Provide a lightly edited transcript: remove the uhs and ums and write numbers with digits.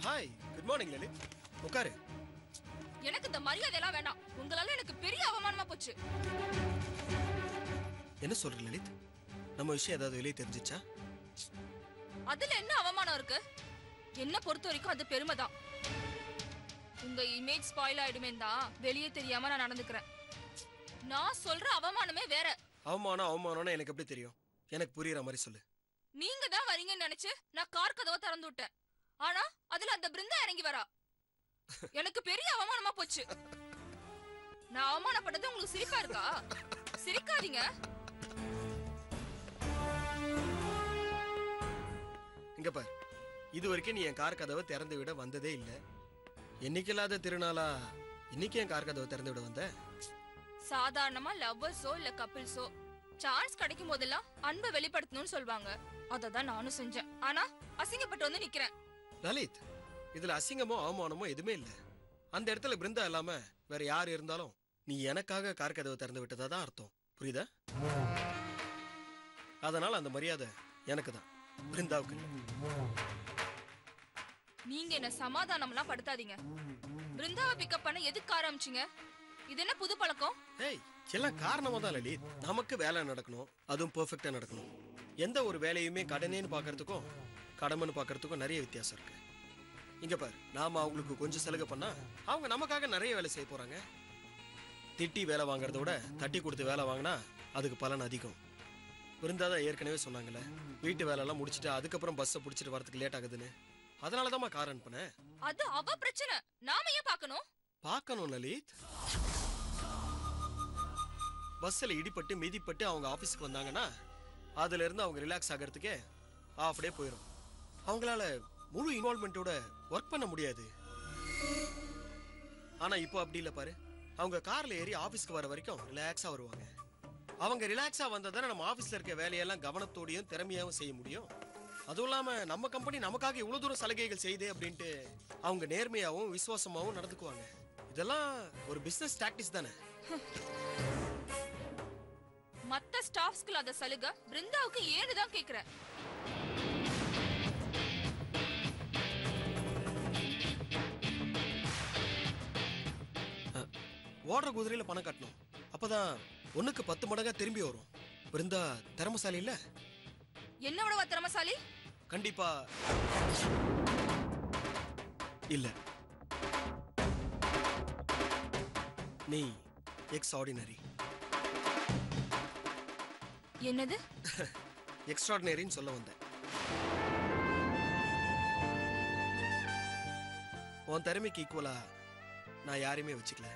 Hi, good morning Lalit. உட்காரு. எனக்கு இந்த மரியாதை எல்லாம் வேண்டாம். உங்களால எனக்கு பெரிய அவமானமா போச்சு. என்ன சொல்ற லலித்? நம்ம விஷயம் ஏதாவது வெளியே தெரிஞ்சிச்சா? அதுல என்ன அவமானம் இருக்கு? என்ன பொறுத்த வரைக்கும் அது பெருமைதான். உங்க இமேஜ் ஸ்பாயில் ஆயிடுமே தான் வெளியே தெரியாம நான் நடந்துக்கிறேன். நான் சொல்ற அவமானமே வேற. அவமானம்னு எனக்கு எப்படி தெரியும்? எனக்கு புரியுற மாதிரி சொல்லு. நீங்க தான் வரீங்கன்னு நினைச்சு நான் கார் கதவை திறந்து விட்டேன். ஆனா அதுல அந்த பிருந்தா இறங்கி வரா. எனக்கு பெரிய அவமானமா போச்சு. நான் அவமானப்பட்டது உங்களுக்கு சிரிப்பா இருக்கா? சிரிக்காதீங்க. இங்க பார், இது வரைக்கும் நீ என் கார் கதவை திறந்து விட வந்ததே இல்ல. என்னைக்கு இல்லாத திருநாளா இன்னைக்கு என் கார் கதவை திறந்து விட வந்த? சாதாரணமா லவ்வர்ஸோ இல்ல கப்பிள்ஸோ சான்ஸ் கிடைக்கும் போதெல்லாம் அன்பை வெளிப்படுத்தணும்னு சொல்வாங்க. அததான் நானும் செஞ்சேன். ஆனா அசிங்கப்பட்டு வந்து நிக்கிறேன். லலித், இதுல அசிங்கமோ அவமானமோ எதுவுமே இல்ல. அந்த இடத்துல பிருந்தா இல்லாம வேற யார் இருந்தாலும் நீ எனக்காக கார் கதவை திறந்து விட்டதா தான் அர்த்தம். புரியுதா? அதனால அந்த மரியாதை எனக்கு தான், பிருந்தாவுக்கு. நீங்க என்ன சமாதானம்லாம் படுத்தாதீங்க. பிருந்தாவை பிக்கப் பண்ண எதுக்கு ஆரம்பிச்சீங்க? இது என்ன புது பழக்கம்? ஏய், எல்லாம் காரணமா தான் லலித். நமக்கு வேலை நடக்கணும், அதுவும் பெர்ஃபெக்ட்டா நடக்கணும். எந்த ஒரு வேலையுமே கடனேன்னு பாக்குறதுக்கும் கடமைன்னு பாக்குறதுக்கும் நிறைய வித்தியாசம் இருக்கு. இங்க பாரு, நாம அவங்களுக்கு கொஞ்சம் சலுகை பண்ணா அவங்க நமக்காக நிறைய வேலை செய்ய போறாங்க. திட்டி வேலை வாங்குறத விட தட்டி கொடுத்து வேலை வாங்கினா அதுக்கு பலன் அதிகம். விருந்தாதான் ஏற்கனவே சொன்னாங்கல்ல, வீட்டு வேலை எல்லாம் முடிச்சுட்டு அதுக்கப்புறம் பஸ்ஸை பிடிச்சிட்டு வரதுக்கு லேட் ஆகுதுன்னு. அதனாலதான் கார் அனுப்புனேன். அது அவ பிரச்சனை, நாம ஏன் பார்க்கணும்? பார்க்கணும் லலித். பஸ்ல இடிப்பட்டு மிதிப்பட்டு அவங்க ஆபீஸ்க்கு வந்தாங்கன்னா அதுல இருந்து அவங்க ரிலாக்ஸ் ஆகிறதுக்கே ஹாஃப் டே போயிடும். அவங்களால முழு இன்வால்வ்மெண்டோட ஒர்க் பண்ண முடியாது. ஆனா இப்போ அப்படி இல்ல பாரு, அவங்க கார்ல ஏறி ஆபீஸ்க்கு வர வரைக்கும் ரிலாக்ஸா வருவாங்க. அவங்க ரிலாக்ஸா வந்ததானே நம்ம ஆபீஸ்ல இருக்க வேலையெல்லாம் கவனத்தோடையும் திறமையாவும் செய்ய முடியும். அதுவும் இல்லாம நம்ம கம்பெனி நமக்காக இவ்வளவு தூரம் சலுகைகள் செய்யுது அப்படின்ட்டு அவங்க நேர்மையாவும் விசுவாசமாவும் நடந்துக்குவாங்க. இதெல்லாம் ஒரு பிசினஸ் டாக்டிக்ஸ் தானே. மத்த ஸ்டாஃப்ஸ்க்கு இல்லாத சலுகை பிருந்தாவுக்கு ஏன்னுதான் கேக்குறேன். ஓடுற குதிரையில பணம் கட்டணும், அப்பதான் 1க்கு 10 மடங்கா திரும்பி வரும். பிருந்தா திறமசாலி இல்ல? என்னோட திறமசாலி? கண்டிப்பா இல்ல. நீ எக்ஸ்ட்ராடினரி. என்னது? எக்ஸ்ட்ராடினரின்னு சொல்ல வந்தேன். உன் திறமைக்கு ஈக்குவலா நான் யாரையுமே வச்சுக்கல.